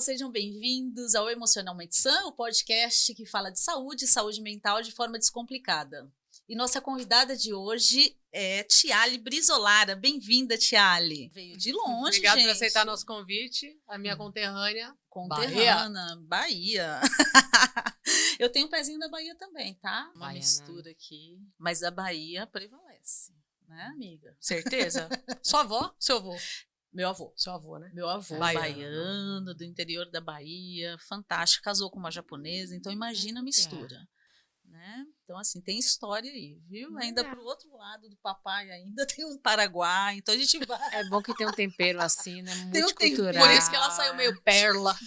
sejam bem-vindos ao Emocionalmente Sã, o podcast que fala de saúde e saúde mental de forma descomplicada. E nossa convidada de hoje é Tiale Brizolara. Bem-vinda, Tiale. Veio de longe, Obrigada gente. por aceitar nosso convite, a minha conterrânea. Bahia. Eu tenho um pezinho da Bahia também, tá? Uma mistura aqui, mas a Bahia prevalece, né, amiga? Certeza? Sua avó? Seu avô? Meu avô. Seu avô, né? Meu avô, baiano, do interior da Bahia, fantástico, casou com uma japonesa, então imagina a mistura, né? Então, assim, tem história aí, viu? Ainda pro outro lado do papai ainda tem um Paraguai, então a gente vai... É bom que tem um tempero assim, né? Multicultural. Por isso que ela saiu meio pérola.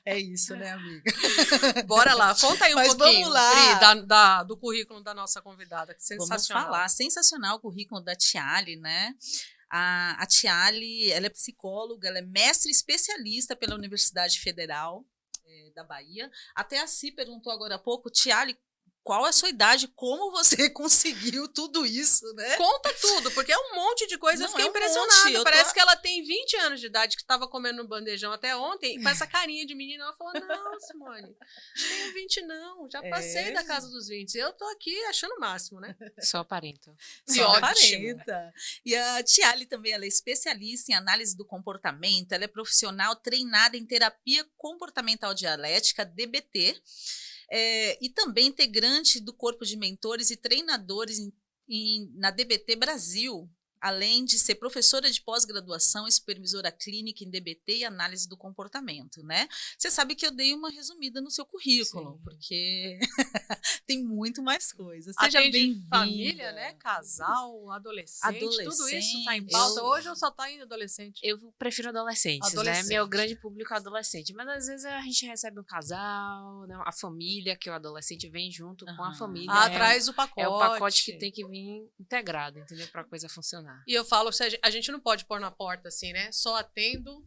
É isso, né, amiga? Bora lá, conta aí um pouquinho, vamos lá. Pri, do currículo da nossa convidada, que sensacional. Vamos falar, sensacional o currículo da Tiale, né? A Tiale, ela é psicóloga, ela é mestre especialista pela Universidade Federal da Bahia. Até a Si perguntou agora há pouco, Tiale, qual é a sua idade? Como você conseguiu tudo isso, né? Conta tudo, porque é um monte de coisa. Eu fiquei impressionada. Parece que ela tem 20 anos de idade, que estava comendo no bandejão até ontem, com essa carinha de menina. Ela falou, não, Simone, tenho 20 não, já passei da casa dos 20. Eu tô aqui achando o máximo, né? Só aparenta. Só aparenta. E a Tiale também, ela é especialista em análise do comportamento, ela é profissional treinada em terapia comportamental dialética, DBT, e também integrante do corpo de mentores e treinadores na DBT Brasil, além de ser professora de pós-graduação e supervisora clínica em DBT e análise do comportamento, né? Você sabe que eu dei uma resumida no seu currículo, sim, porque tem muito mais coisas. Seja bem-vinda. Família, né? Casal, adolescente, tudo isso tá em pauta. Hoje eu só tá em adolescente. Eu prefiro adolescentes, né? Meu grande público é adolescente. Mas às vezes a gente recebe um casal, né? A família, que o adolescente vem junto com a família. Traz o pacote. É o pacote que tem que vir integrado, entendeu? Pra coisa funcionar. E eu falo, a gente não pode pôr na porta assim, né? Só atendo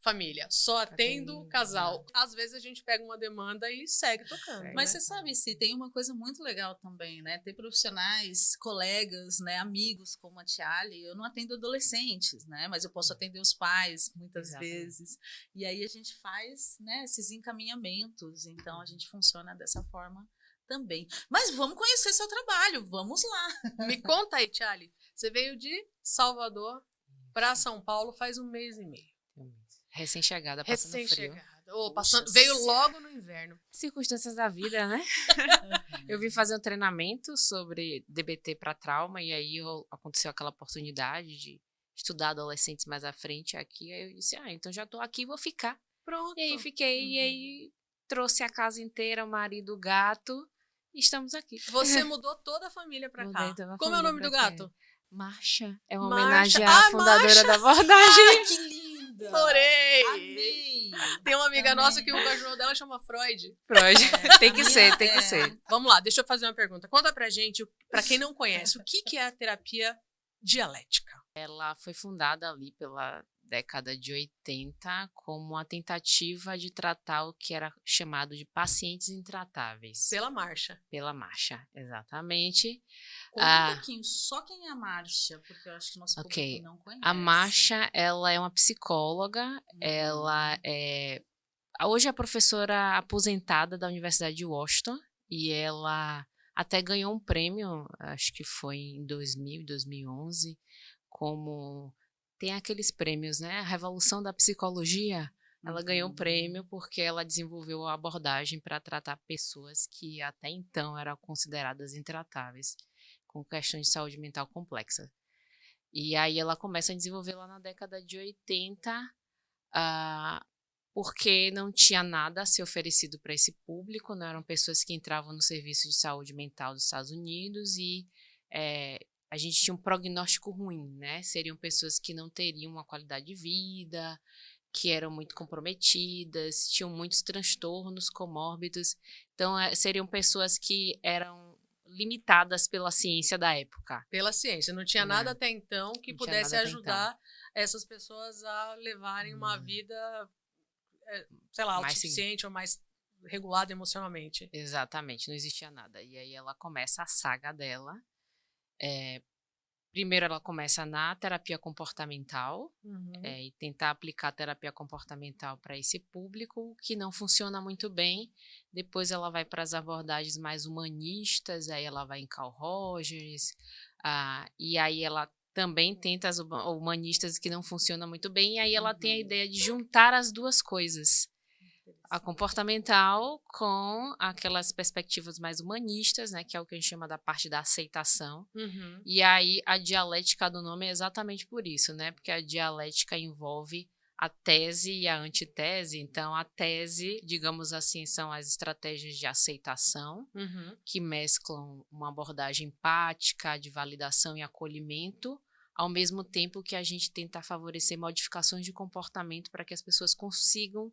família, só atendo casal. Às vezes a gente pega uma demanda e segue tocando. Mas você sabe, se tem uma coisa muito legal também, né? Ter profissionais, colegas, né? Amigos como a Tiale. Eu não atendo adolescentes, né? Mas eu posso atender os pais muitas vezes. E aí a gente faz, né, esses encaminhamentos. Então a gente funciona dessa forma também. Mas vamos conhecer seu trabalho, vamos lá. Me conta aí, Tiale. Você veio de Salvador para São Paulo faz 1 mês e meio. Recém-chegada, passando frio. Veio logo no inverno. Circunstâncias da vida, né? Eu vim fazer um treinamento sobre DBT para trauma e aí aconteceu aquela oportunidade de estudar adolescentes mais à frente aqui. Aí eu disse, então já tô aqui, vou ficar. Pronto. E aí fiquei, e aí trouxe a casa inteira, o marido, o gato. Estamos aqui. Você mudou toda a família pra cá. Como é o nome do gato? Marcha. É uma homenagem à fundadora Marcha. da abordagem. Que linda! Adorei! Amei! Tem uma amiga nossa que o cachorro dela chama Freud. Tem que ser, tem que ser. Vamos lá, deixa eu fazer uma pergunta. Conta pra gente, pra quem não conhece, o que é a terapia dialética? Ela foi fundada ali pela década de 80 como uma tentativa de tratar o que era chamado de pacientes intratáveis. Pela Marcha. Pela Marcha, exatamente. Conta um pouquinho, só quem é a Marcha, porque eu acho que nosso público não conhece. A Marcha, ela é uma psicóloga, ela hoje é professora aposentada da Universidade de Washington e ela até ganhou um prêmio, acho que foi em 2000, 2011, como... Tem aqueles prêmios, né? A Revolução da Psicologia. Ela ganhou um prêmio porque ela desenvolveu a abordagem para tratar pessoas que até então eram consideradas intratáveis, com questões de saúde mental complexa. E aí ela começa a desenvolver lá na década de 80, porque não tinha nada a ser oferecido para esse público, né? Eram pessoas que entravam no serviço de saúde mental dos Estados Unidos e... a gente tinha um prognóstico ruim, né? Seriam pessoas que não teriam uma qualidade de vida, que eram muito comprometidas, tinham muitos transtornos comórbidos. Então, seriam pessoas que eram limitadas pela ciência da época. Pela ciência. Não tinha nada até então que pudesse ajudar essas pessoas a levarem uma vida, sei lá, autossuficiente ou mais regulada emocionalmente. Exatamente, não existia nada. E aí ela começa a saga dela, Primeiro ela começa na terapia comportamental, e tentar aplicar a terapia comportamental para esse público, que não funciona muito bem. Depois ela vai para as abordagens mais humanistas, aí ela vai em Carl Rogers, e aí ela também tenta as humanistas que não funcionam muito bem, e aí ela tem a ideia de juntar as duas coisas. A comportamental com aquelas perspectivas mais humanistas, né, que é o que a gente chama da parte da aceitação. E aí a dialética do nome é exatamente por isso, né, porque a dialética envolve a tese e a antitese. Então a tese, digamos assim, são as estratégias de aceitação, que mesclam uma abordagem empática, de validação e acolhimento, ao mesmo tempo que a gente tenta favorecer modificações de comportamento para que as pessoas consigam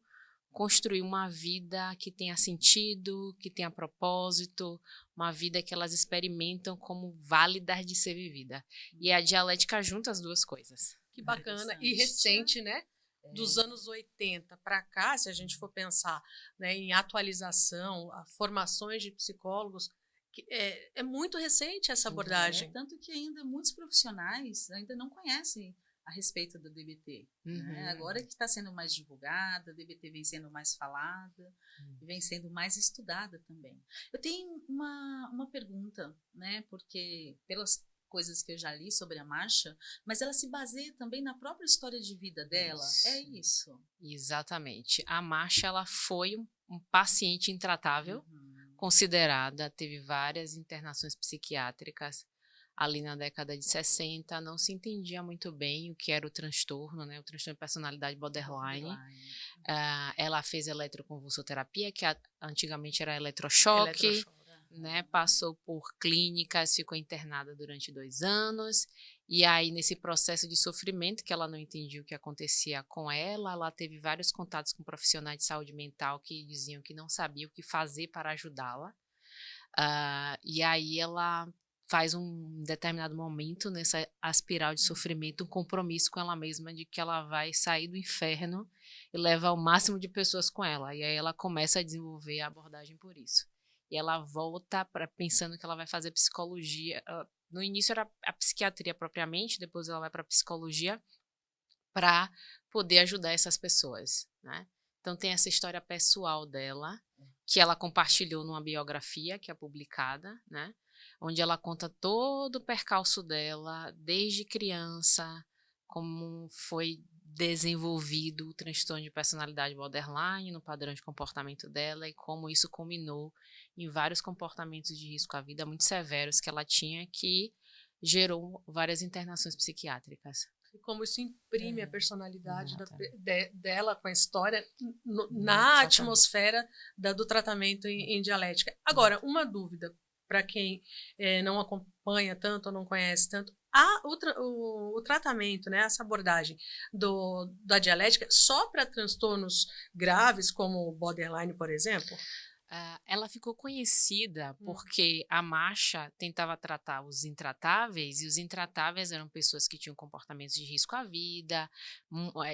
construir uma vida que tenha sentido, que tenha propósito, uma vida que elas experimentam como válida de ser vivida. E a dialética junta as duas coisas. Que bacana. E recente, né? Dos anos 80 para cá, se a gente for pensar, né, em atualização, formações de psicólogos, é muito recente essa abordagem. Tanto que ainda muitos profissionais ainda não conhecem a respeito da DBT. Né? Agora que está sendo mais divulgada, a DBT vem sendo mais falada, vem sendo mais estudada também. Eu tenho uma pergunta, né? Porque pelas coisas que eu já li sobre a Marsha, mas ela se baseia também na própria história de vida dela. É isso? Exatamente. A Marsha, ela foi um paciente intratável, considerada, teve várias internações psiquiátricas. Ali na década de 60, não se entendia muito bem o que era o transtorno, né? O transtorno de personalidade borderline. Ela fez eletroconvulsoterapia, que antigamente era eletrochoque, né? Passou por clínicas, ficou internada durante 2 anos. E aí, nesse processo de sofrimento, que ela não entendia o que acontecia com ela, ela teve vários contatos com profissionais de saúde mental que diziam que não sabiam o que fazer para ajudá-la. E aí ela faz um determinado momento nessa espiral de sofrimento, um compromisso com ela mesma de que ela vai sair do inferno e levar o máximo de pessoas com ela. E aí ela começa a desenvolver a abordagem por isso. E ela volta pensando que ela vai fazer psicologia. No início era a psiquiatria propriamente, depois ela vai para a psicologia para poder ajudar essas pessoas, né? Então tem essa história pessoal dela, que ela compartilhou numa biografia que é publicada, né? Onde ela conta todo o percalço dela, desde criança, como foi desenvolvido o transtorno de personalidade borderline no padrão de comportamento dela e como isso culminou em vários comportamentos de risco à vida muito severos que ela tinha, que gerou várias internações psiquiátricas. E como isso imprime a personalidade dela com a história na atmosfera do tratamento em dialética. Agora, uma dúvida para quem não acompanha tanto ou não conhece tanto, o tratamento, né, essa abordagem da dialética só para transtornos graves como o borderline, por exemplo? Ela ficou conhecida porque a Marsha tentava tratar os intratáveis, e os intratáveis eram pessoas que tinham comportamentos de risco à vida,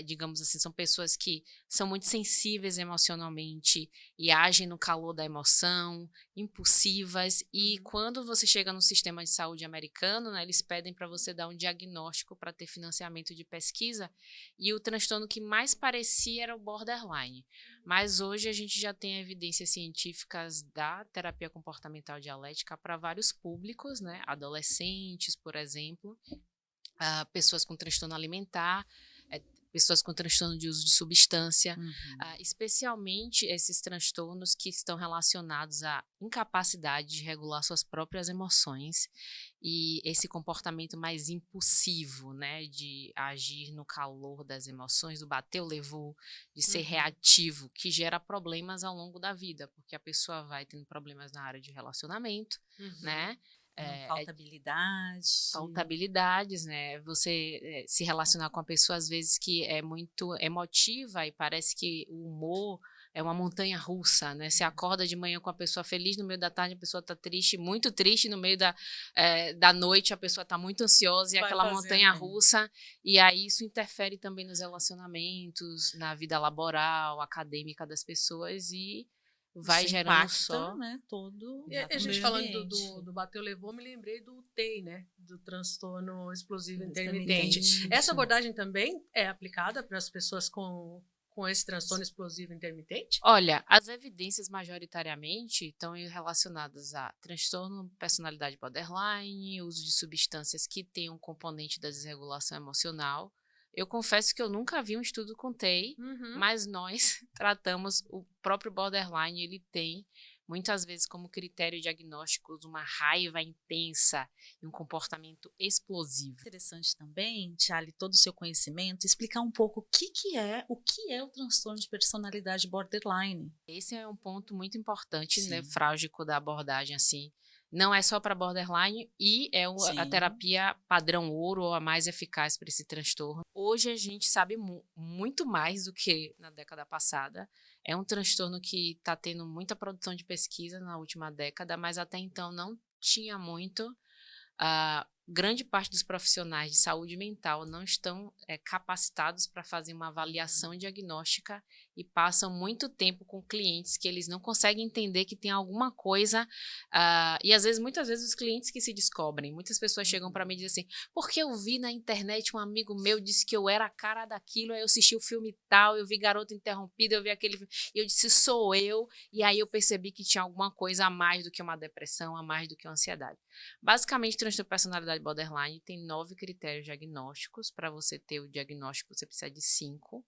digamos assim, são pessoas que são muito sensíveis emocionalmente e agem no calor da emoção, impulsivas, e quando você chega no sistema de saúde americano, né, eles pedem para você dar um diagnóstico para ter financiamento de pesquisa, e o transtorno que mais parecia era o borderline. Mas hoje a gente já tem evidências científicas da terapia comportamental dialética para vários públicos, né? Adolescentes, por exemplo, pessoas com transtorno alimentar, pessoas com transtorno de uso de substância, especialmente esses transtornos que estão relacionados à incapacidade de regular suas próprias emoções e esse comportamento mais impulsivo, né, de agir no calor das emoções, do bateu, levou, de ser reativo, que gera problemas ao longo da vida, porque a pessoa vai tendo problemas na área de relacionamento, né? Falta habilidade. Falta habilidades, né? Você se relacionar com a pessoa, às vezes, que é muito emotiva e parece que o humor é uma montanha russa, né? Você acorda de manhã com a pessoa feliz, no meio da tarde a pessoa está triste, muito triste, no meio da noite a pessoa está muito ansiosa, e aquela montanha russa, e aí isso interfere também nos relacionamentos, na vida laboral, acadêmica das pessoas, e vai isso gerando impacta, só, né, todo E a gente o falando ambiente. do bateu, levou, me lembrei do TEI, né? Do transtorno explosivo intermitente. Essa abordagem também é aplicada para as pessoas com esse transtorno explosivo intermitente? Olha, as evidências majoritariamente estão relacionadas a transtorno de personalidade borderline, uso de substâncias que têm um componente da desregulação emocional. Eu confesso que eu nunca vi um estudo com TEI, mas nós tratamos o próprio borderline, ele tem muitas vezes como critério diagnóstico uma raiva intensa e um comportamento explosivo. Interessante também, Thialy, todo o seu conhecimento, explicar um pouco o que é o transtorno de personalidade borderline. Esse é um ponto muito importante, nefrálgico da abordagem, assim. Não é só para borderline e é a terapia padrão ouro ou a mais eficaz para esse transtorno. Hoje a gente sabe muito mais do que na década passada. É um transtorno que está tendo muita produção de pesquisa na última década, mas até então não tinha muito. Grande parte dos profissionais de saúde mental não estão capacitados para fazer uma avaliação diagnóstica e passam muito tempo com clientes que eles não conseguem entender que tem alguma coisa, e muitas vezes os clientes que se descobrem, muitas pessoas chegam para mim e dizem assim, porque eu vi na internet um amigo meu disse que eu era a cara daquilo, aí eu assisti o filme tal, eu vi Garota Interrompida, eu vi aquele filme, e eu disse, sou eu, e aí eu percebi que tinha alguma coisa a mais do que uma depressão, a mais do que uma ansiedade. Basicamente, transtorno de personalidade borderline tem 9 critérios diagnósticos. Para você ter o diagnóstico, você precisa de 5.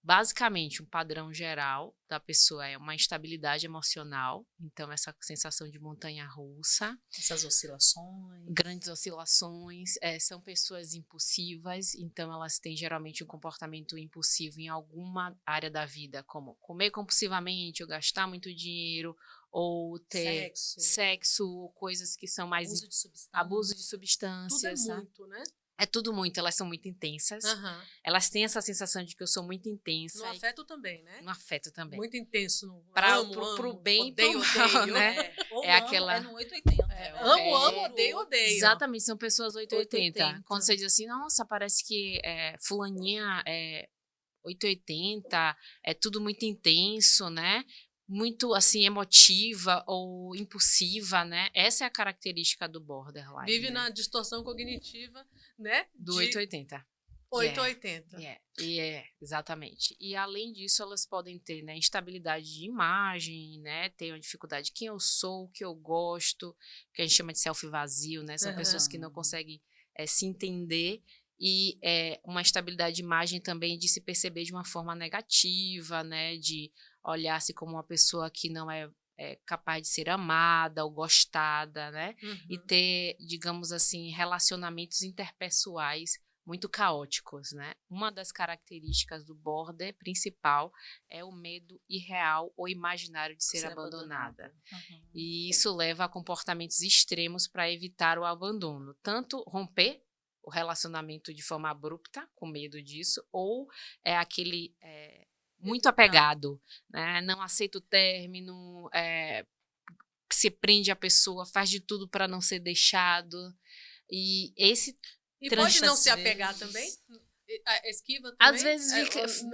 Basicamente, um padrão geral da pessoa é uma instabilidade emocional, então essa sensação de montanha-russa. Essas oscilações. Grandes oscilações, são pessoas impulsivas, então elas têm geralmente um comportamento impulsivo em alguma área da vida, como comer compulsivamente, ou gastar muito dinheiro, ou ter sexo, coisas que são mais abuso de substâncias. Tudo é muito, né? É tudo muito, elas são muito intensas. Elas têm essa sensação de que eu sou muito intensa. No afeto também, né? No afeto também. Muito intenso. Pro bem e pro mal, né? É no 880. Amo, odeio. Exatamente, são pessoas 880. Quando você diz assim, nossa, parece que fulaninha é 880, é tudo muito intenso, né? Muito, assim, emotiva ou impulsiva, né? Essa é a característica do borderline. Vive na distorção cognitiva, né? Do 880. 880. Exatamente. E, além disso, elas podem ter, né, instabilidade de imagem, né? Ter uma dificuldade de quem eu sou, o que eu gosto, que a gente chama de self-vazio, né? São pessoas que não conseguem se entender. E uma instabilidade de imagem também de se perceber de uma forma negativa, né? De olhar-se como uma pessoa que não é capaz de ser amada ou gostada, né? E ter, digamos assim, relacionamentos interpessoais muito caóticos, né? Uma das características do border principal é o medo irreal ou imaginário de ser abandonada. E isso leva a comportamentos extremos para evitar o abandono. Tanto romper o relacionamento de forma abrupta, com medo disso, ou aquele muito apegado, né? Não aceita o término, se prende à pessoa, faz de tudo para não ser deixado. E pode não se apegar também? Esquiva também? Às vezes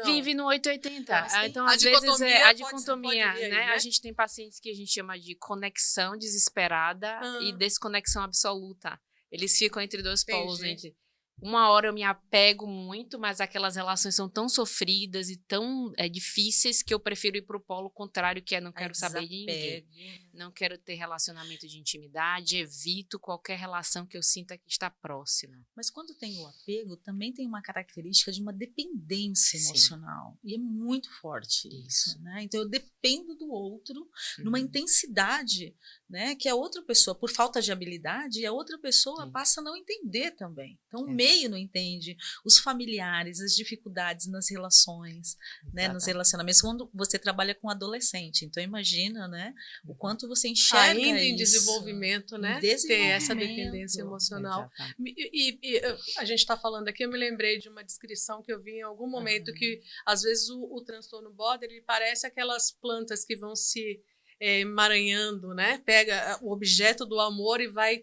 vive no 880. Então, às vezes a dicotomia, né? Aí, né? A gente tem pacientes que a gente chama de conexão desesperada e desconexão absoluta. Eles ficam entre dois polos, gente. Uma hora eu me apego muito, mas aquelas relações são tão sofridas e tão difíceis que eu prefiro ir para o polo contrário, que é não quero saber de ninguém. Não quero ter relacionamento de intimidade, evito qualquer relação que eu sinta que está próxima. Mas quando tem o apego, também tem uma característica de uma dependência emocional. E é muito forte isso, né? Então eu dependo do outro numa intensidade, né? Que a outra pessoa, por falta de habilidade, a outra pessoa passa a não entender também. Então o meio não entende, os familiares, as dificuldades nas relações, né, nos relacionamentos, quando você trabalha com adolescente. Então imagina, né, o quanto você enxerga ainda em isso, desenvolvimento, né, ter essa dependência emocional. E a gente está falando aqui, eu me lembrei de uma descrição que eu vi em algum momento que às vezes o transtorno border, ele parece aquelas plantas que vão se emaranhando, né? Pega o objeto do amor e vai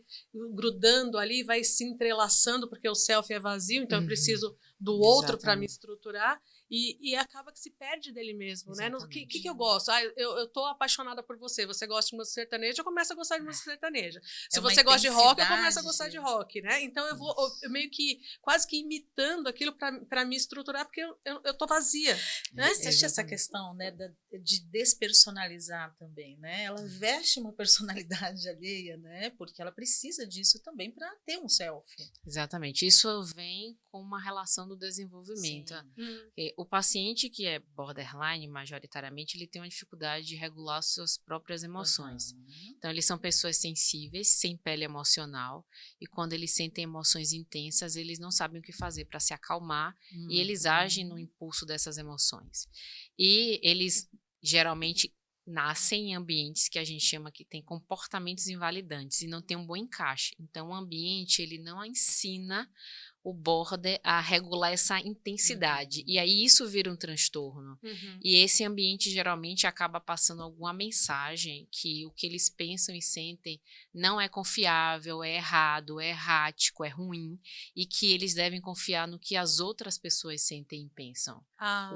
grudando ali, vai se entrelaçando, porque o self é vazio, então eu preciso do outro para me estruturar. E acaba que se perde dele mesmo, né? O que eu gosto? Eu tô apaixonada por você. Você gosta de música sertaneja, eu começo a gostar de música sertaneja. Se você gosta de rock, eu começo a gostar de rock, né? Então eu meio que quase que imitando aquilo para me estruturar, porque eu tô vazia, né? Existe essa questão, né, de despersonalizar também, né? Ela veste uma personalidade alheia, né? Porque ela precisa disso também para ter um self. Exatamente. Isso vem com uma relação do desenvolvimento. O paciente que é borderline, majoritariamente, ele tem uma dificuldade de regular suas próprias emoções. Então, eles são pessoas sensíveis, sem pele emocional, e quando eles sentem emoções intensas, eles não sabem o que fazer para se acalmar, e eles agem no impulso dessas emoções. E eles, geralmente, nascem em ambientes que a gente chama que tem comportamentos invalidantes e não tem um bom encaixe. Então, o ambiente, ele não ensina o border a regular essa intensidade. E aí isso vira um transtorno. E esse ambiente geralmente acaba passando alguma mensagem que o que eles pensam e sentem não é confiável, é errado, é errático, é ruim, e que eles devem confiar no que as outras pessoas sentem e pensam.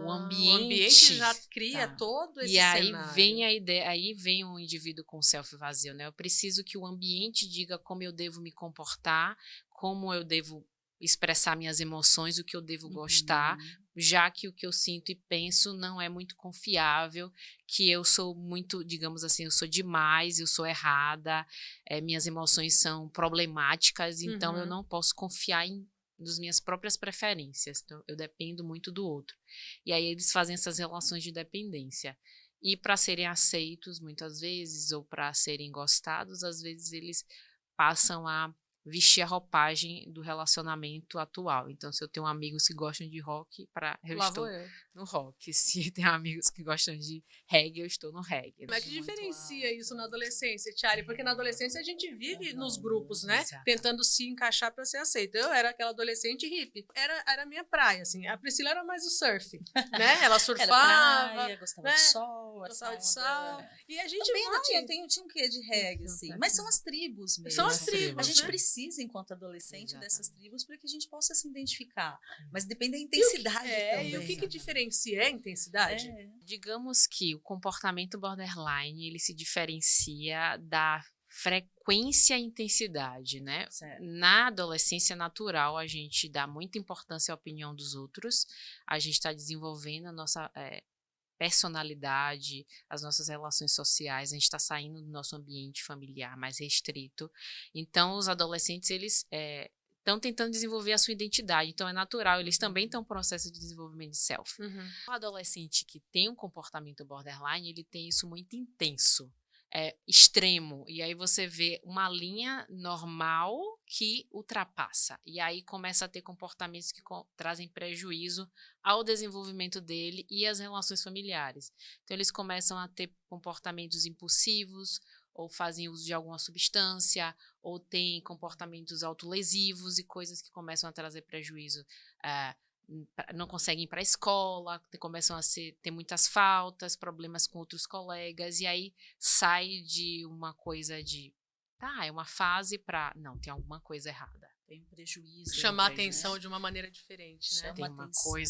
O ambiente já cria todo esse cenário. E aí vem a ideia, aí vem um indivíduo com self vazio, né? Eu preciso que o ambiente diga como eu devo me comportar, como eu devo expressar minhas emoções, o que eu devo gostar, já que o que eu sinto e penso não é muito confiável, que eu sou muito, digamos assim, eu sou demais, eu sou errada, minhas emoções são problemáticas, então eu não posso confiar nas minhas próprias preferências, então eu dependo muito do outro. E aí eles fazem essas relações de dependência. E para serem aceitos, muitas vezes, ou para serem gostados, às vezes eles passam a vestir a roupagem do relacionamento atual. Então, se eu tenho amigos que gostam de rock, eu estou no rock. Se tem amigos que gostam de reggae, eu estou no reggae. Como é que diferencia isso na adolescência, Tiari? Porque na adolescência a gente vive nos grupos, né? Exato. Tentando se encaixar para ser aceita. Eu era aquela adolescente hippie. Era a minha praia, assim. A Priscila era mais o surf, né? Ela surfava. Praia, gostava né? de sol. Gostava de sol. E a gente também tinha um quê de reggae, assim. Mas são as tribos mesmo. São as tribos, a gente né? precisa, enquanto adolescente, dessas tribos para que a gente possa se identificar. Mas depende da intensidade também. E o que diferencia a intensidade? Digamos que o comportamento borderline, ele se diferencia da frequência e intensidade, né? Certo. Na adolescência natural, a gente dá muita importância à opinião dos outros, a gente está desenvolvendo a nossa personalidade, as nossas relações sociais, a gente está saindo do nosso ambiente familiar mais restrito. Então, os adolescentes, eles estão tentando desenvolver a sua identidade, então é natural, eles também estão em processo de desenvolvimento de self. O adolescente que tem um comportamento borderline, ele tem isso muito intenso, extremo, e aí você vê uma linha normal que ultrapassa, e aí começa a ter comportamentos que trazem prejuízo ao desenvolvimento dele e às relações familiares. Então eles começam a ter comportamentos impulsivos, ou fazem uso de alguma substância, ou têm comportamentos autolesivos e coisas que começam a trazer prejuízo. Não conseguem ir para a escola, começam a ter muitas faltas, problemas com outros colegas, e aí sai de uma coisa de, é uma fase para, não, tem alguma coisa errada. Tem um prejuízo. Chamar a atenção de uma maneira diferente, né?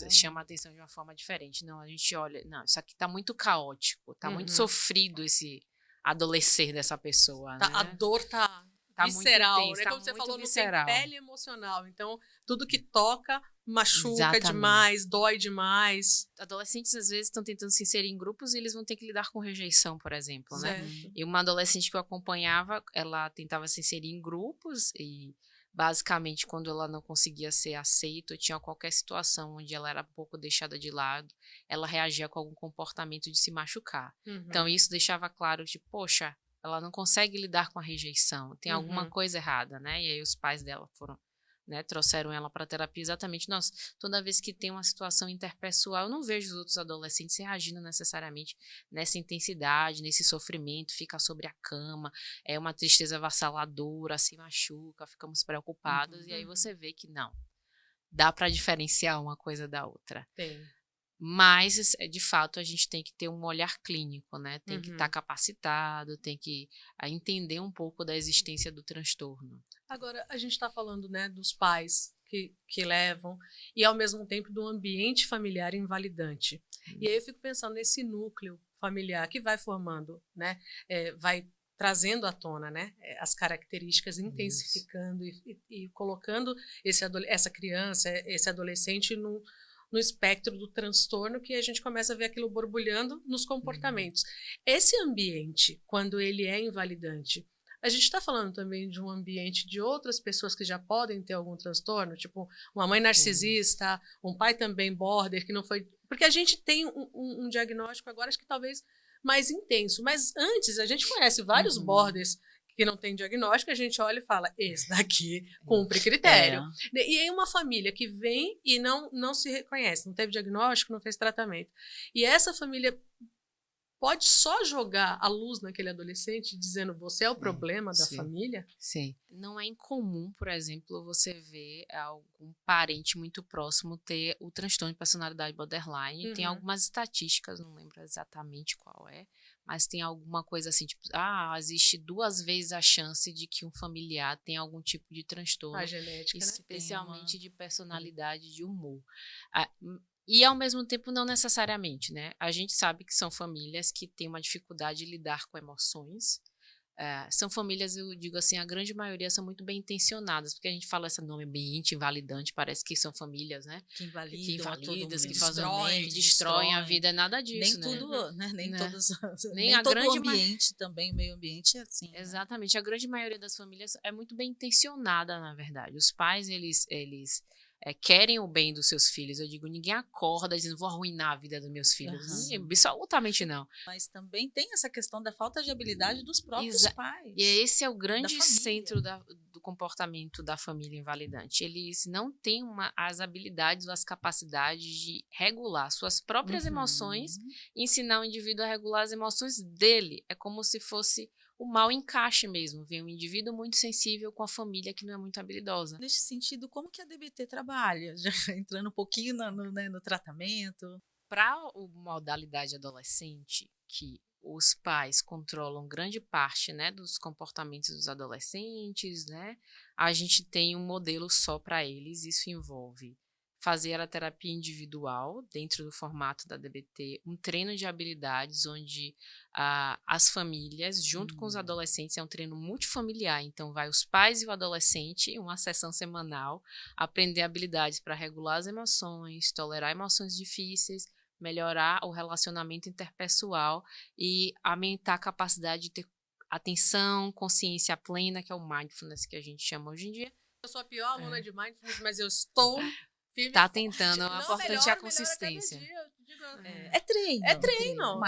Chama a atenção de uma forma diferente. Não, a gente olha, não, isso aqui tá muito caótico, tá muito sofrido esse adolescer dessa pessoa, né? A dor tá visceral, muito intenso, né? Como você falou, visceral. Não tem pele emocional. Então, tudo que toca machuca Exatamente. demais, dói demais. Adolescentes, às vezes, estão tentando se inserir em grupos e eles vão ter que lidar com rejeição, por exemplo, né? Certo. E uma adolescente que eu acompanhava, ela tentava se inserir em grupos e, basicamente, quando ela não conseguia ser aceita, ou tinha qualquer situação onde ela era um pouco deixada de lado, ela reagia com algum comportamento de se machucar. Então, isso deixava claro, tipo, poxa, ela não consegue lidar com a rejeição, tem alguma coisa errada, né? E aí os pais dela foram, né, trouxeram ela para terapia exatamente. Nossa, toda vez que tem uma situação interpessoal, eu não vejo os outros adolescentes reagindo necessariamente nessa intensidade, nesse sofrimento, fica sobre a cama, é uma tristeza avassaladora, se machuca, ficamos preocupados, e aí você vê que não, dá para diferenciar uma coisa da outra. Tem. Mas, de fato, a gente tem que ter um olhar clínico, né? Tem que estar capacitado, tem que entender um pouco da existência do transtorno. Agora, a gente está falando, né, dos pais que levam, e ao mesmo tempo do ambiente familiar invalidante. E aí eu fico pensando nesse núcleo familiar que vai formando, né, vai trazendo à tona, né, as características, intensificando e colocando essa criança, esse adolescente no espectro do transtorno, que a gente começa a ver aquilo borbulhando nos comportamentos. Esse ambiente, quando ele é invalidante, a gente está falando também de um ambiente de outras pessoas que já podem ter algum transtorno, tipo uma mãe narcisista, um pai também border, que não foi... Porque a gente tem um diagnóstico agora, acho que talvez mais intenso, mas antes a gente conhece vários borders que não tem diagnóstico, a gente olha e fala, esse daqui cumpre critério. E aí uma família que vem e não se reconhece, não teve diagnóstico, não fez tratamento. E essa família pode só jogar a luz naquele adolescente, dizendo, você é o problema da família? Sim. Não é incomum, por exemplo, você ver algum parente muito próximo ter o transtorno de personalidade borderline. Tem algumas estatísticas, não lembro exatamente qual é, mas tem alguma coisa assim, tipo, existe 2 vezes a chance de que um familiar tenha algum tipo de transtorno. A genética, especialmente de personalidade, de humor. E, ao mesmo tempo, não necessariamente, né? A gente sabe que são famílias que têm uma dificuldade de lidar com emoções. São famílias, eu digo assim, a grande maioria são muito bem intencionadas, porque a gente fala esse nome ambiente invalidante, parece que são famílias, né? Que invalidam, que fazem, que destroem a vida, é nada disso, nem tudo, né? Nem todos, nem todo o ambiente também, o meio ambiente é assim. Exatamente, né? A grande maioria das famílias é muito bem intencionada, na verdade. Os pais, eles querem o bem dos seus filhos. Eu digo, ninguém acorda dizendo, vou arruinar a vida dos meus filhos. Absolutamente não. Mas também tem essa questão da falta de habilidade dos próprios pais. E esse é o grande centro do comportamento da família invalidante. Eles não têm as habilidades ou as capacidades de regular suas próprias emoções e ensinar o indivíduo a regular as emoções dele. É como se fosse o mau encaixe mesmo, vem um indivíduo muito sensível com a família que não é muito habilidosa. Nesse sentido, como que a DBT trabalha? Já entrando um pouquinho no tratamento. Para a modalidade adolescente, que os pais controlam grande parte, né, dos comportamentos dos adolescentes, né, a gente tem um modelo só para eles. Isso envolve fazer a terapia individual dentro do formato da DBT, um treino de habilidades onde as famílias, junto com os adolescentes, é um treino multifamiliar, então vai os pais e o adolescente, uma sessão semanal, aprender habilidades para regular as emoções, tolerar emoções difíceis, melhorar o relacionamento interpessoal e aumentar a capacidade de ter atenção, consciência plena, que é o mindfulness que a gente chama hoje em dia. Eu sou a pior aluna de mindfulness, mas eu estou... Tá tentando, o importante é a consistência. É treino. É treino,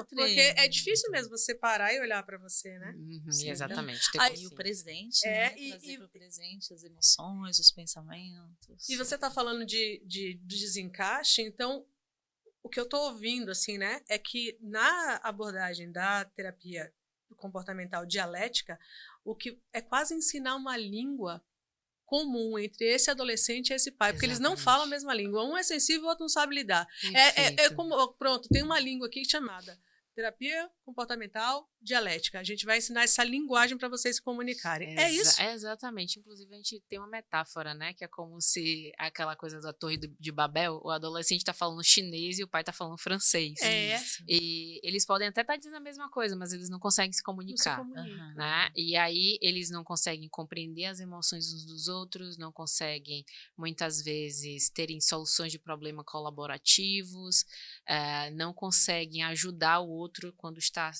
porque é difícil mesmo você parar e olhar para você, né? Exatamente. E o presente, trazer para o presente as emoções, os pensamentos. E você tá falando de desencaixe, então o que eu tô ouvindo, assim, né, é que na abordagem da terapia comportamental dialética, o que é quase ensinar uma língua comum entre esse adolescente e esse pai, porque eles não falam a mesma língua. Um é sensível, o outro não sabe lidar. É como, pronto, tem uma língua aqui chamada terapia comportamental dialética. A gente vai ensinar essa linguagem para vocês se comunicarem. É isso? Exatamente. Inclusive, a gente tem uma metáfora, né? Que é como se aquela coisa da Torre de Babel, o adolescente está falando chinês e o pai está falando francês. E eles podem até estar dizendo a mesma coisa, mas eles não conseguem se comunicar. Né? E aí, eles não conseguem compreender as emoções uns dos outros, não conseguem, muitas vezes, terem soluções de problema colaborativos, não conseguem ajudar o outro quando está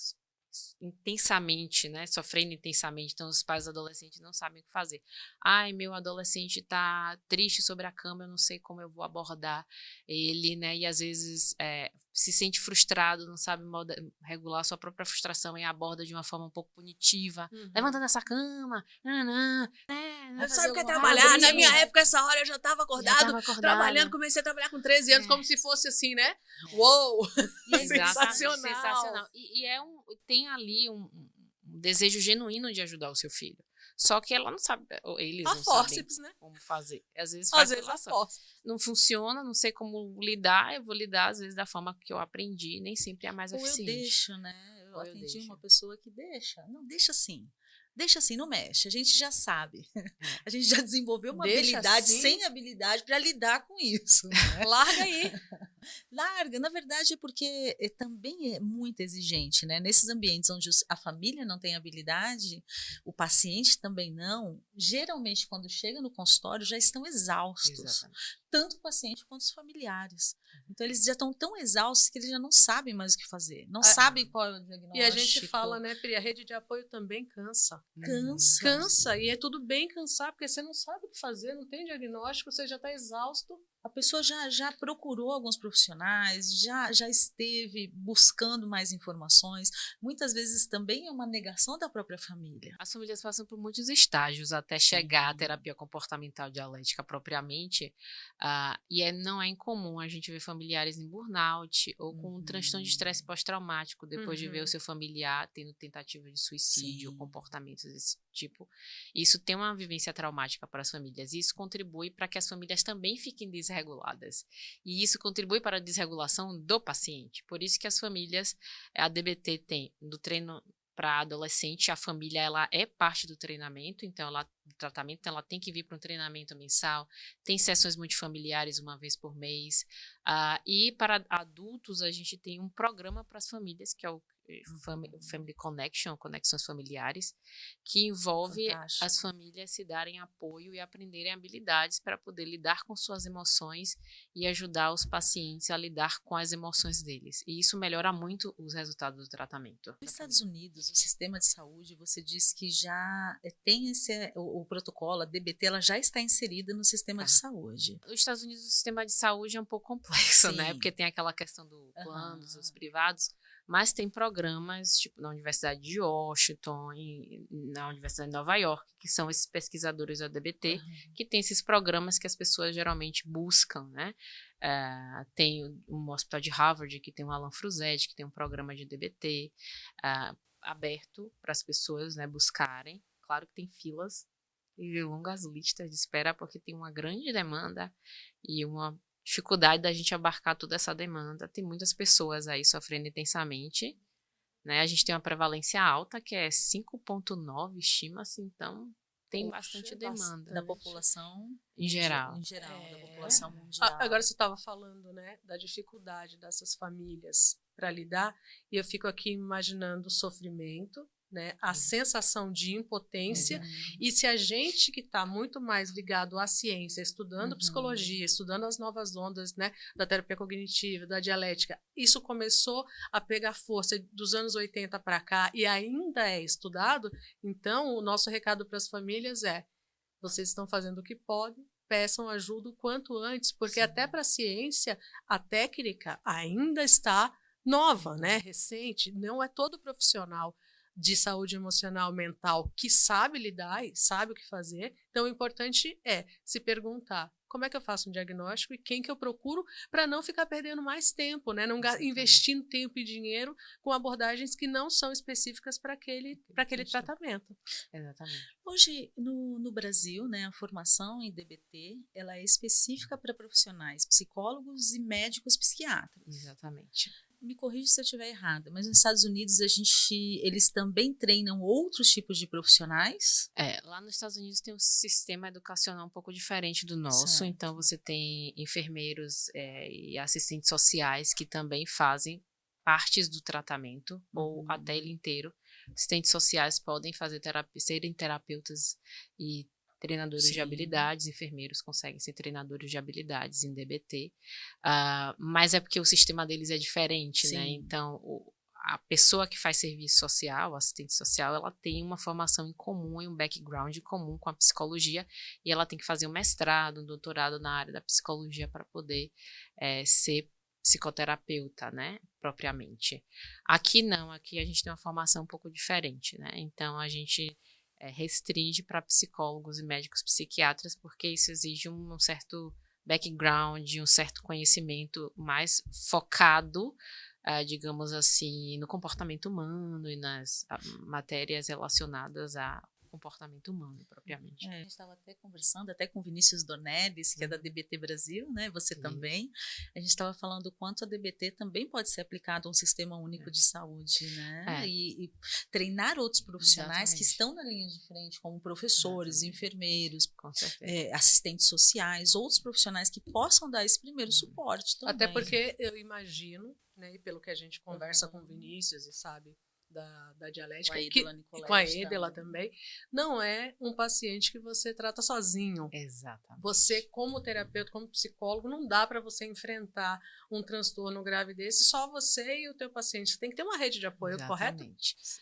intensamente, né, sofrendo intensamente. Então os pais adolescentes não sabem o que fazer. Meu adolescente está triste sobre a cama, eu não sei como eu vou abordar ele, né, e às vezes se sente frustrado, não sabe regular a sua própria frustração e aborda de uma forma um pouco punitiva, levantando essa cama, sabe o que é trabalhar? Na minha época, essa hora eu já estava acordado, trabalhando, comecei a trabalhar com 13 anos, como se fosse assim, né? Uou! Sensacional! E tem ali um desejo genuíno de ajudar o seu filho. Só que ela não sabe, eles não sabem como fazer. Às vezes não funciona, não sei como lidar, eu vou lidar às vezes da forma que eu aprendi, nem sempre é a mais eficiente. Eu deixo, né? Eu atendi uma pessoa que deixa. Não, deixa assim. Deixa assim, não mexe, a gente já sabe. A gente já desenvolveu uma Deixa habilidade assim. sem habilidade para lidar com isso. Né? Larga aí. Larga, na verdade é porque também é muito exigente, né? Nesses ambientes onde a família não tem habilidade, o paciente também não, geralmente quando chega no consultório já estão exaustos. Exatamente. Tanto o paciente quanto os familiares. Então eles já estão tão exaustos que eles já não sabem mais o que fazer, não sabem qual é o diagnóstico. E a gente fala, né, Pri, a rede de apoio também cansa. Cansa. Cansa, e é tudo bem cansar, porque você não sabe o que fazer, não tem diagnóstico, você já está exausto. A pessoa já procurou alguns profissionais, já esteve buscando mais informações. Muitas vezes também é uma negação da própria família. As famílias passam por muitos estágios até chegar à terapia comportamental dialética propriamente. E não é incomum a gente ver familiares em burnout ou com um transtorno de estresse pós-traumático depois de ver o seu familiar tendo tentativa de suicídio, ou comportamentos desse tipo. Isso tem uma vivência traumática para as famílias. E isso contribui para que as famílias também fiquem desreguladas. E isso contribui para a desregulação do paciente. Por isso que as famílias, a DBT tem do treino para adolescente, a família ela é parte do treinamento, então do tratamento, então ela tem que vir para um treinamento mensal, tem sessões multifamiliares uma vez por mês, e para adultos a gente tem um programa para as famílias, que é o Family Connection, Conexões Familiares, que envolve as famílias se darem apoio e aprenderem habilidades para poder lidar com suas emoções e ajudar os pacientes a lidar com as emoções deles. E isso melhora muito os resultados do tratamento. Nos Estados Unidos, o sistema de saúde, você disse que já tem o protocolo, a DBT, ela já está inserida no sistema de saúde. Nos Estados Unidos, o sistema de saúde é um pouco complexo, né? Porque tem aquela questão do plano, dos privados, mas tem programas, tipo, na Universidade de Washington, na Universidade de Nova York, que são esses pesquisadores da DBT, que tem esses programas que as pessoas geralmente buscam, né? Tem um hospital de Harvard, que tem o Alan Frusetti, que tem um programa de DBT aberto para as pessoas, né, buscarem. Claro que tem filas e longas listas de espera, porque tem uma grande demanda e uma dificuldade da gente abarcar toda essa demanda. Tem muitas pessoas aí sofrendo intensamente, né? A gente tem uma prevalência alta, que é 5,9, estima-se, então tem bastante demanda. Da população em geral. Da população mundial. Agora você estava falando, né, da dificuldade dessas famílias para lidar, e eu fico aqui imaginando o sofrimento, né, a sensação de impotência, e se a gente que está muito mais ligado à ciência, estudando psicologia, estudando as novas ondas, né, da terapia cognitiva, da dialética, isso começou a pegar força dos anos 80 para cá e ainda é estudado, então o nosso recado para as famílias é: vocês estão fazendo o que podem, peçam ajuda o quanto antes, porque até para a ciência, a técnica ainda está nova, né, recente, não é todo profissional de saúde emocional mental que sabe lidar e sabe o que fazer. Então, o importante é se perguntar: como é que eu faço um diagnóstico e quem que eu procuro, para não ficar perdendo mais tempo, né? Não investindo tempo e dinheiro com abordagens que não são específicas para aquele tratamento. Exatamente. Hoje, no Brasil, né, a formação em DBT ela é específica para profissionais psicólogos e médicos psiquiatras. Exatamente. Me corrija se eu estiver errada, mas nos Estados Unidos eles também treinam outros tipos de profissionais? Lá nos Estados Unidos tem um sistema educacional um pouco diferente do nosso, certo. Então você tem enfermeiros e assistentes sociais que também fazem partes do tratamento, ou até ele inteiro. Assistentes sociais podem fazer serem terapeutas e treinadores de habilidades, enfermeiros conseguem ser treinadores de habilidades em DBT, mas é porque o sistema deles é diferente, né? Então, a pessoa que faz serviço social, o assistente social, ela tem uma formação em comum e um background em comum com a psicologia, e ela tem que fazer um mestrado, um doutorado na área da psicologia para poder ser psicoterapeuta, né, propriamente. Aqui não, aqui a gente tem uma formação um pouco diferente, né? Então, a gente restringe para psicólogos e médicos psiquiatras, porque isso exige um certo background, um certo conhecimento mais focado, digamos assim, no comportamento humano e nas matérias relacionadas ao comportamento humano, propriamente. A gente estava até conversando, até com o Vinícius Dornelles, que é da DBT Brasil, né? Você também. A gente estava falando o quanto a DBT também pode ser aplicada a um sistema único de saúde, né? E treinar outros profissionais que estão na linha de frente, como professores, enfermeiros, assistentes sociais, outros profissionais que possam dar esse primeiro suporte também. Até porque eu imagino, né, e pelo que a gente conversa com o Vinícius e sabe da dialética, com a Edela também, não é um paciente que você trata sozinho. Exatamente. Você, como terapeuta, como psicólogo, não dá para você enfrentar um transtorno grave desse, só você e o teu paciente. Você tem que ter uma rede de apoio, correto?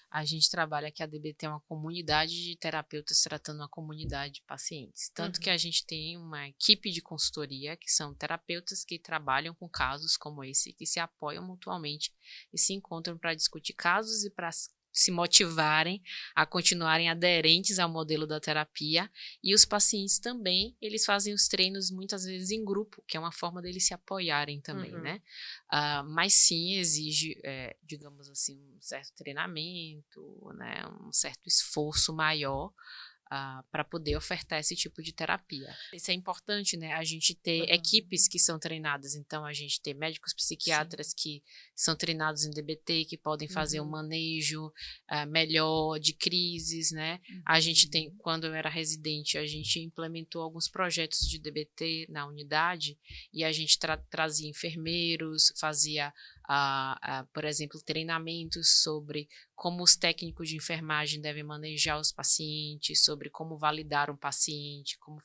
A gente trabalha que a DBT é uma comunidade de terapeutas tratando uma comunidade de pacientes. Tanto que a gente tem uma equipe de consultoria, que são terapeutas que trabalham com casos como esse, que se apoiam mutuamente e se encontram para discutir casos e para se motivarem a continuarem aderentes ao modelo da terapia. E os pacientes também, eles fazem os treinos muitas vezes em grupo, que é uma forma deles se apoiarem também, né? Mas sim, exige, digamos assim, um certo treinamento, né? Um certo esforço maior para poder ofertar esse tipo de terapia. Isso é importante, né? A gente ter equipes que são treinadas. Então, a gente tem médicos psiquiatras que são treinados em DBT, que podem fazer um manejo melhor de crises, né? A gente tem, quando eu era residente, a gente implementou alguns projetos de DBT na unidade e a gente trazia enfermeiros, fazia por exemplo, treinamentos sobre como os técnicos de enfermagem devem manejar os pacientes, sobre como validar um paciente, como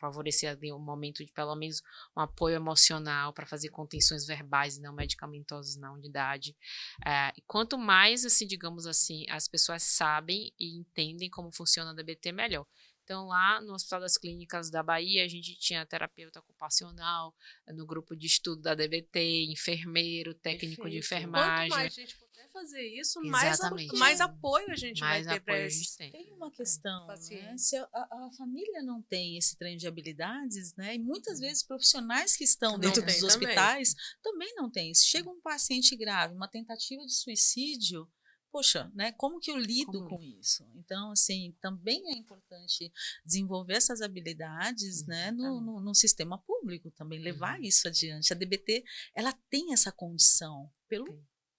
favorecer ali um momento de pelo menos um apoio emocional para fazer contenções verbais e não medicamentosas na unidade. E quanto mais, assim, digamos assim, as pessoas sabem e entendem como funciona a DBT, melhor. Então, lá no Hospital das Clínicas da Bahia, a gente tinha terapeuta ocupacional, no grupo de estudo da DBT, enfermeiro, técnico de enfermagem. Quanto mais a gente puder fazer isso, mais apoio a gente vai ter para esse. Tem uma questão, né? Se a família não tem esse treino de habilidades, né? E muitas vezes profissionais que estão dentro dos hospitais também não têm. Se chega um paciente grave, uma tentativa de suicídio, poxa, né? Como que eu lido com isso? Então, assim, também é importante desenvolver essas habilidades, né, no sistema público também, levar isso adiante. A DBT, ela tem essa condição, pelo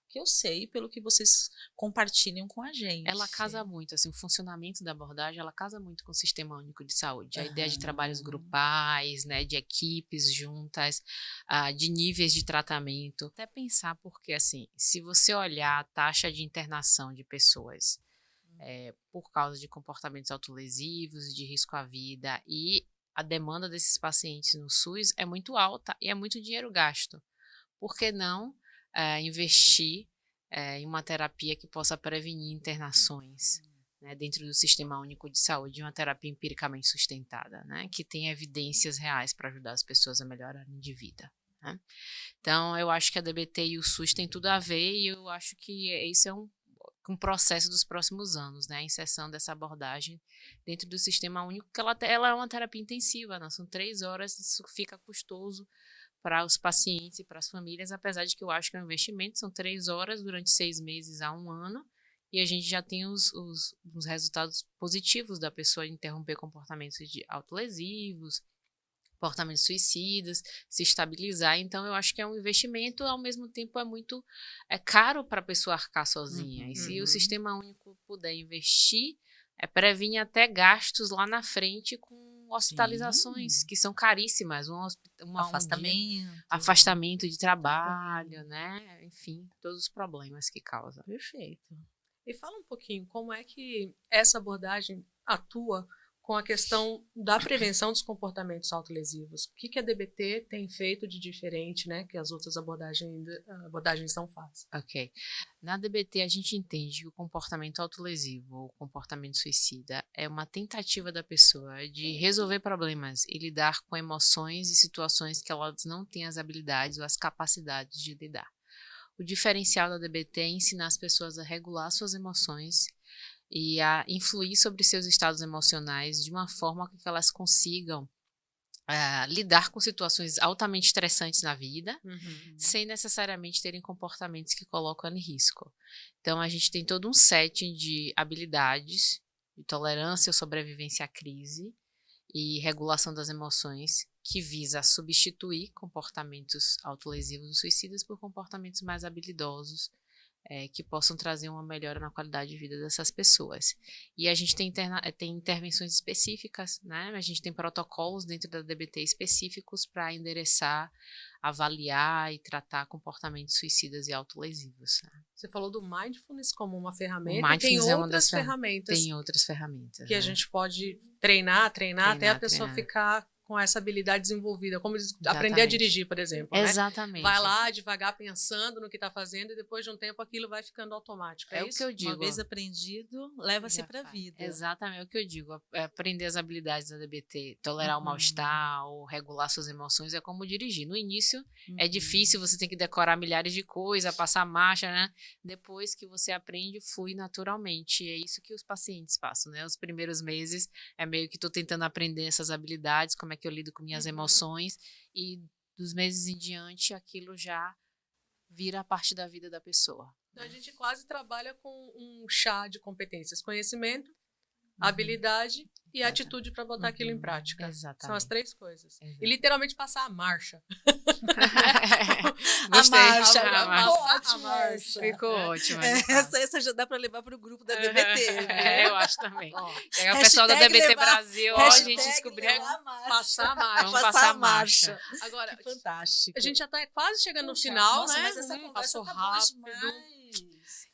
que eu sei, pelo que vocês compartilham com a gente. Ela casa muito, assim, o funcionamento da abordagem, ela casa muito com o Sistema Único de Saúde. A ideia de trabalhos grupais, né, de equipes juntas, de níveis de tratamento. Até pensar, porque, assim, se você olhar a taxa de internação de pessoas por causa de comportamentos autolesivos, de risco à vida, e a demanda desses pacientes no SUS é muito alta e é muito dinheiro gasto. Por que não investir em uma terapia que possa prevenir internações, né, dentro do Sistema Único de Saúde, uma terapia empiricamente sustentada, né, que tem evidências reais para ajudar as pessoas a melhorarem de vida, né? Então, eu acho que a DBT e o SUS têm tudo a ver e eu acho que isso é um processo dos próximos anos, né, a inserção dessa abordagem dentro do Sistema Único, que ela é uma terapia intensiva, né, são 3 horas, isso fica custoso para os pacientes e para as famílias, apesar de que eu acho que é um investimento, são 3 horas durante 6 meses a 1 ano, e a gente já tem os resultados positivos da pessoa interromper comportamentos autolesivos, comportamentos suicidas, se estabilizar. Então, eu acho que é um investimento, ao mesmo tempo é caro para a pessoa arcar sozinha. E se o Sistema Único puder investir, previne até gastos lá na frente com hospitalizações, que são caríssimas, afastamento de trabalho, né? Enfim, todos os problemas que causa. Perfeito. E fala um pouquinho como é que essa abordagem atua com a questão da prevenção dos comportamentos autolesivos. O que a DBT tem feito de diferente, né, que as outras abordagens não fazem? Ok. Na DBT, a gente entende que o comportamento autolesivo ou comportamento suicida é uma tentativa da pessoa de resolver problemas e lidar com emoções e situações que elas não têm as habilidades ou as capacidades de lidar. O diferencial da DBT é ensinar as pessoas a regular suas emoções e a influir sobre seus estados emocionais de uma forma que elas consigam lidar com situações altamente estressantes na vida, sem necessariamente terem comportamentos que colocam em risco. Então, a gente tem todo um setting de habilidades de tolerância ou sobrevivência à crise e regulação das emoções, que visa substituir comportamentos autolesivos ou suicidas por comportamentos mais habilidosos, que possam trazer uma melhora na qualidade de vida dessas pessoas. E a gente tem intervenções específicas, né? A gente tem protocolos dentro da DBT específicos para endereçar, avaliar e tratar comportamentos suicidas e autolesivos. Né? Você falou do Mindfulness como uma ferramenta, e tem outras ferramentas. Tem outras ferramentas. Que a gente pode treinar até a pessoa ficar com essa habilidade desenvolvida, como aprender a dirigir, por exemplo. Exatamente. Né? Vai lá devagar pensando no que está fazendo e depois de um tempo aquilo vai ficando automático. É isso? O que eu digo. Uma vez aprendido, leva-se para a vida. Exatamente, é o que eu digo. Aprender as habilidades da DBT, tolerar o mal-estar, ou regular suas emoções, é como dirigir. No início é difícil, você tem que decorar milhares de coisas, passar marcha, né? Depois que você aprende, flui naturalmente. E é isso que os pacientes passam, né? Os primeiros meses é meio que estou tentando aprender essas habilidades, como é que eu lido com minhas emoções, e dos meses em diante aquilo já vira parte da vida da pessoa. Então, a gente quase trabalha com um chá de competências: conhecimento, habilidade e atitude para botar aquilo em prática. Exatamente. São as 3 coisas. E literalmente passar a marcha. Gostei. A marcha. Ficou ótimo. Essa já dá para levar para o grupo da DBT. Eu acho também. O pessoal da DBT Brasil, a gente descobriu passar a marcha. Vamos passar a marcha. Agora, que fantástico. A gente já está quase chegando no final, nossa, né? Mas essa conversa passou tá rápido.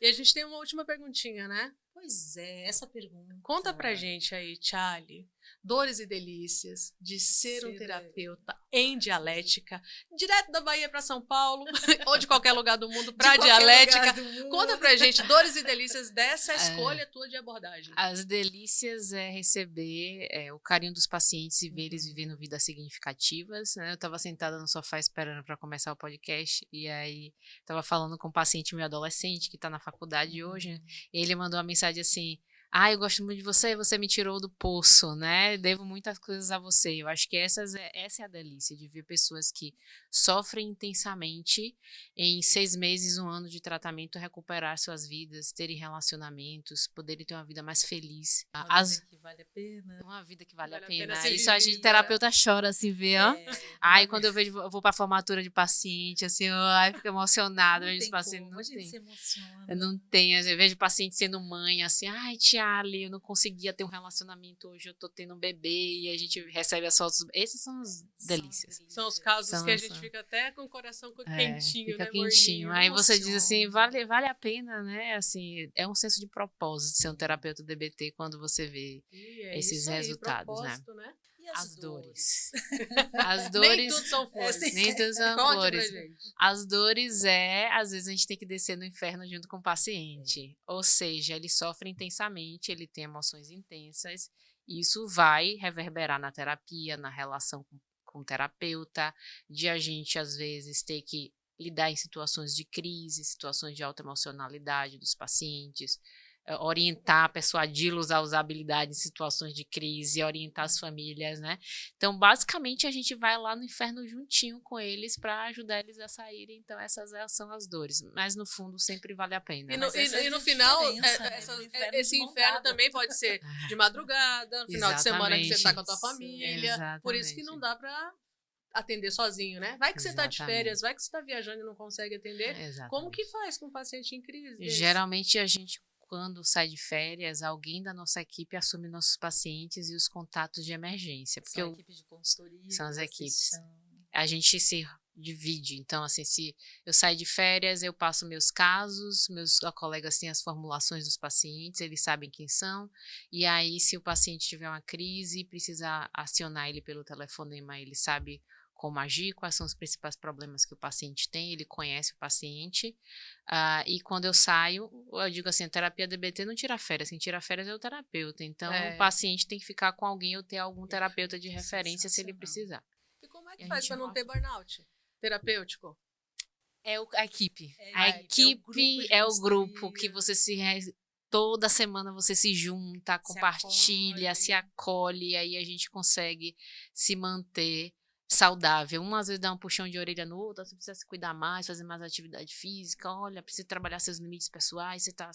E a gente tem uma última perguntinha, né? Pois é, essa pergunta. Conta pra gente aí, Tchali, dores e delícias de ser um terapeuta em dialética, direto da Bahia para São Paulo, ou de qualquer lugar do mundo para dialética. Conta pra gente dores e delícias dessa escolha tua de abordagem. As delícias é receber o carinho dos pacientes e ver eles vivendo vidas significativas, né? Eu estava sentada no sofá esperando para começar o podcast, e aí estava falando com um paciente meu adolescente que está na faculdade hoje, né? E ele mandou uma mensagem assim: eu gosto muito de você, você me tirou do poço, né? Devo muitas coisas a você. Eu acho que essa é a delícia, de ver pessoas que sofrem intensamente, em 6 meses, 1 ano de tratamento, recuperar suas vidas, terem relacionamentos, poderem ter uma vida mais feliz. Uma vida que vale a pena. Uma vida que vale a pena. Isso a gente, terapeuta, chora, assim, ver, ó. Ai, quando eu vou pra formatura de paciente, assim, fico emocionada. Não vejo tem paciente, como, a gente se emociona. Eu não tenho, eu vejo paciente sendo mãe, assim, Tchali, eu não conseguia ter um relacionamento, hoje eu tô tendo um bebê, e a gente recebe as fotos. Essas são as delícias. São os casos que a gente fica até com o coração quentinho, fica né, quentinho. Aí você diz assim, vale a pena, né? Assim, é um senso de propósito ser um terapeuta DBT quando você vê esses resultados, né? E as dores? As dores... Nem tudo são flores. Nem tudo são flores. As dores às vezes a gente tem que descer no inferno junto com o paciente. Ou seja, ele sofre intensamente, ele tem emoções intensas, e isso vai reverberar na terapia, na relação com o terapeuta, de a gente, às vezes, ter que lidar em situações de crise, situações de alta emocionalidade dos pacientes, orientar, persuadi-los a usar habilidades em situações de crise, orientar as famílias, né? Então, basicamente, a gente vai lá no inferno juntinho com eles para ajudar eles a saírem. Então, essas são as dores. Mas, no fundo, sempre vale a pena. E no final, esse inferno também pode ser de madrugada, no final de semana que você está com a tua família. Exatamente. Por isso que não dá para atender sozinho, né? Vai que você está de férias, vai que você está viajando e não consegue atender. Exatamente. Como que faz com um paciente em crise? Geralmente, a gente, quando sai de férias, alguém da nossa equipe assume nossos pacientes e os contatos de emergência. Porque são a equipe de consultoria. São as equipes. A gente se divide. Então, assim, se eu saio de férias, eu passo meus casos, meus colegas têm as formulações dos pacientes, eles sabem quem são. E aí, se o paciente tiver uma crise, precisar acionar ele pelo telefonema, ele sabe como agir, quais são os principais problemas que o paciente tem, ele conhece o paciente. E quando eu saio, eu digo assim, a terapia DBT não tira férias, quem tira férias é o terapeuta. Então, o paciente tem que ficar com alguém ou ter algum terapeuta de referência se ele precisar. E como é que faz para não ter burnout terapêutico? É a equipe. A equipe é o grupo que você toda semana você se junta, compartilha, se acolhe, aí a gente consegue se manter saudável. Às vezes dá um puxão de orelha no outro, você precisa se cuidar mais, fazer mais atividade física, olha, precisa trabalhar seus limites pessoais, você está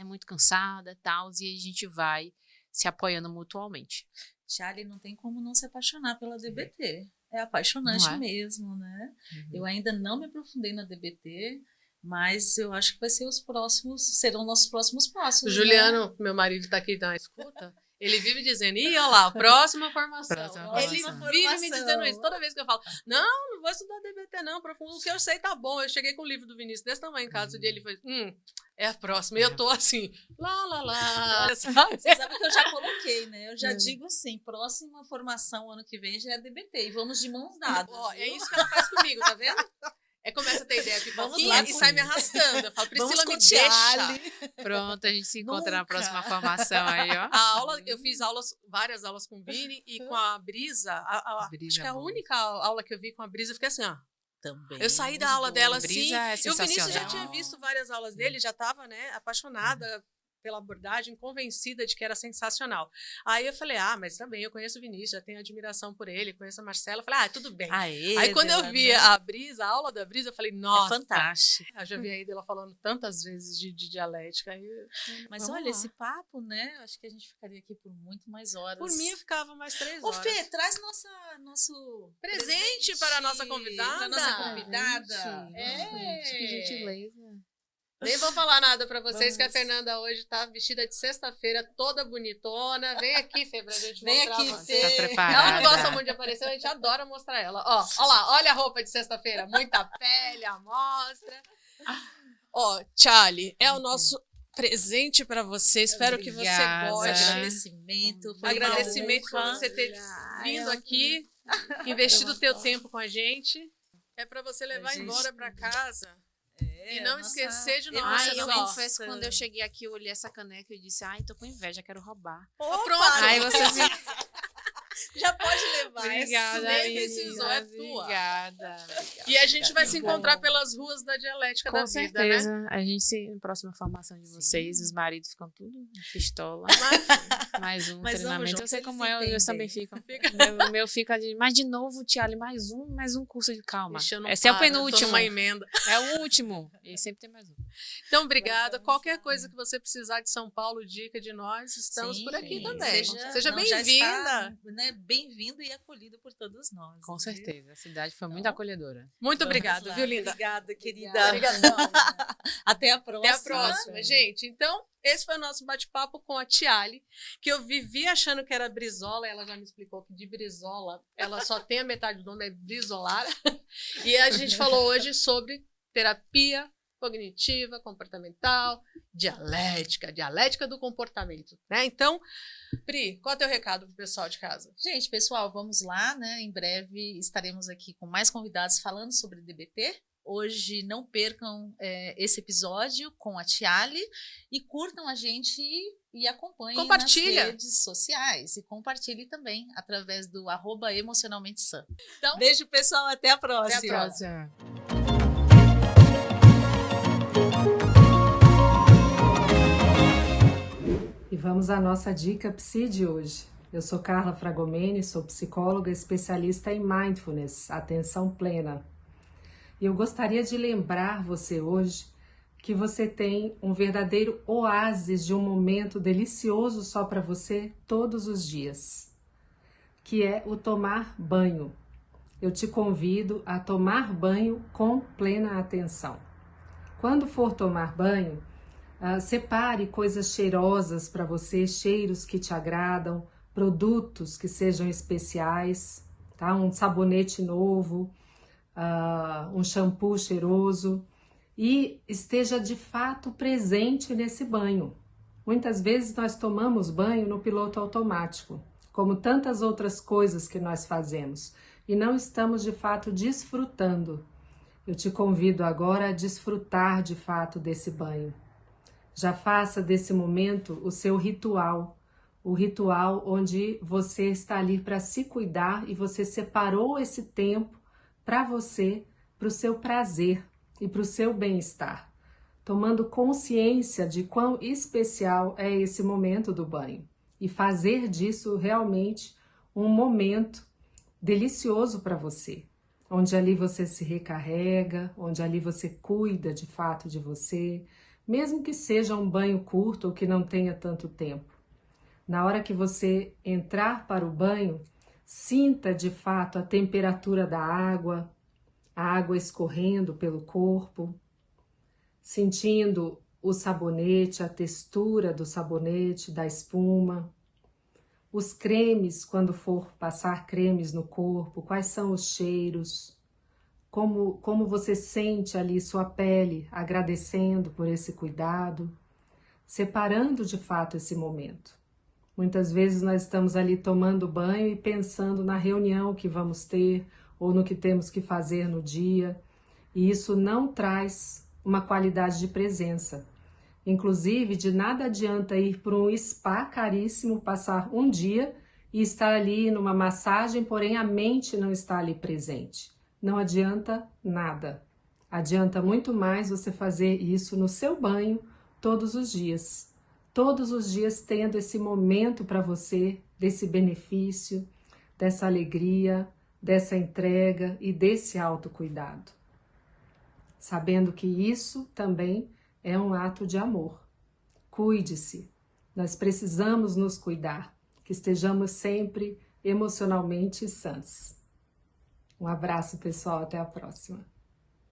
muito cansada e tal, e a gente vai se apoiando mutuamente. Tialy, não tem como não se apaixonar pela DBT. É apaixonante mesmo, né? Eu ainda não me aprofundei na DBT, mas eu acho que vai ser serão nossos próximos passos. O Juliano, né? Meu marido está aqui na escuta, ele vive dizendo, olha lá, próxima formação. Ele vive me dizendo isso. Toda vez que eu falo, não vou estudar DBT não, profundo, o que eu sei tá bom. Eu cheguei com o livro do Vinícius desse tamanho em casa, e ele foi, é a próxima. E eu tô assim, lá. Você sabe que eu já coloquei, né? Eu já digo assim, próxima formação ano que vem já é DBT. E vamos de mãos dadas. É isso que ela faz comigo, tá vendo? Começa a ter ideia pipoquinha e sai me arrastando. Eu falo, Priscila, me deixa. Pronto, a gente se encontra na próxima formação aí, ó. Eu fiz várias aulas com o Vini e com a Brisa. Acho que é a única aula que eu vi com a Brisa, eu fiquei assim, também. Eu saí da aula dela assim. E o Vinícius já tinha visto várias aulas dele, já estava, né, apaixonada pela abordagem, convencida de que era sensacional. Aí eu falei, mas também eu conheço o Vinícius, já tenho admiração por ele, conheço a Marcela. Eu falei, tudo bem. Aí quando eu vi a aula da Brisa, eu falei, nossa. É fantástico. Eu já vi a Ida falando tantas vezes de dialética. Mas olha, esse papo, né? Acho que a gente ficaria aqui por muito mais horas. Por mim, eu ficava mais 3 horas. Ô, Fê, traz nosso presente para a nossa convidada. Para a nossa convidada. Que gentileza. Nem vou falar nada pra vocês, que a Fernanda hoje tá vestida de sexta-feira, toda bonitona. Vem aqui, Fê, pra gente mostrar. Vem aqui, Fê. Tá preparada. Ela não gosta muito de aparecer, a gente adora mostrar ela. Ó lá, olha a roupa de sexta-feira. Muita pele, a mostra. Tialy, é o nosso presente pra você. Espero que você goste. Agradecimento por você ter vindo aqui, investido o teu tempo com a gente. É pra você levar embora pra casa. E não esquecer de nós. Eu confesso, quando eu cheguei aqui, eu olhei essa caneca e disse, tô com inveja, quero roubar. Pronto. Aí vocês já pode levar. Obrigada, nem precisou, é tua. Obrigada. E a gente vai se encontrar pelas ruas da dialética da vida, né? Com certeza. A gente, na próxima formação de vocês, os maridos ficam tudo pistola. Mais um treinamento. Eu sei como eles também ficam. O meu fica mas de novo, Tialy, mais um curso de calma. Esse é o penúltimo. Uma emenda. É o último. E sempre tem mais um. Então, obrigada. Qualquer coisa que você precisar de São Paulo, dica de nós, estamos por aqui também. Seja bem-vinda. Bem-vindo e acolhido por todos nós. Com certeza. A cidade foi muito acolhedora. Muito obrigada, viu, linda? Obrigada, querida. Obrigadão. Até a próxima. Até a próxima, gente. Então, esse foi o nosso bate-papo com a Tialy, que eu vivi achando que era Brizola, ela já me explicou que de Brizola ela só tem a metade do nome, é Brizolara. E a gente falou hoje sobre terapia cognitiva, comportamental, dialética do comportamento, né? Então, Pri, qual é o teu recado pro pessoal de casa? Gente, pessoal, vamos lá, né? Em breve estaremos aqui com mais convidados falando sobre DBT. Hoje não percam esse episódio com a Tialy e curtam a gente e acompanhem nas redes sociais. E compartilhe também através do @emocionalmentesã. Então, beijo, pessoal. Até a próxima. Até a próxima. E vamos à nossa dica Psi de hoje. Eu sou Carla Fragomeni, sou psicóloga especialista em Mindfulness, atenção plena. E eu gostaria de lembrar você hoje que você tem um verdadeiro oásis de um momento delicioso só para você todos os dias, que é o tomar banho. Eu te convido a tomar banho com plena atenção. Quando for tomar banho, separe coisas cheirosas para você, cheiros que te agradam, produtos que sejam especiais, tá? Um sabonete novo, um shampoo cheiroso, e esteja de fato presente nesse banho. Muitas vezes nós tomamos banho no piloto automático, como tantas outras coisas que nós fazemos, e não estamos de fato desfrutando. Eu te convido agora a desfrutar de fato desse banho. Já faça desse momento o seu ritual, o ritual onde você está ali para se cuidar e você separou esse tempo para você, para o seu prazer e para o seu bem-estar, tomando consciência de quão especial é esse momento do banho e fazer disso realmente um momento delicioso para você, onde ali você se recarrega, onde ali você cuida de fato de você, mesmo que seja um banho curto ou que não tenha tanto tempo. Na hora que você entrar para o banho, sinta de fato a temperatura da água, a água escorrendo pelo corpo, sentindo o sabonete, a textura do sabonete, da espuma, os cremes, quando for passar cremes no corpo, quais são os cheiros, como você sente ali sua pele agradecendo por esse cuidado, separando de fato esse momento. Muitas vezes nós estamos ali tomando banho e pensando na reunião que vamos ter ou no que temos que fazer no dia, e isso não traz uma qualidade de presença. Inclusive, de nada adianta ir para um spa caríssimo, passar um dia e estar ali numa massagem, porém a mente não está ali presente. Não adianta nada. Adianta muito mais você fazer isso no seu banho todos os dias. Todos os dias tendo esse momento para você, desse benefício, dessa alegria, dessa entrega e desse autocuidado. Sabendo que isso também é um ato de amor. Cuide-se. Nós precisamos nos cuidar, que estejamos sempre emocionalmente sãs. Um abraço, pessoal. Até a próxima.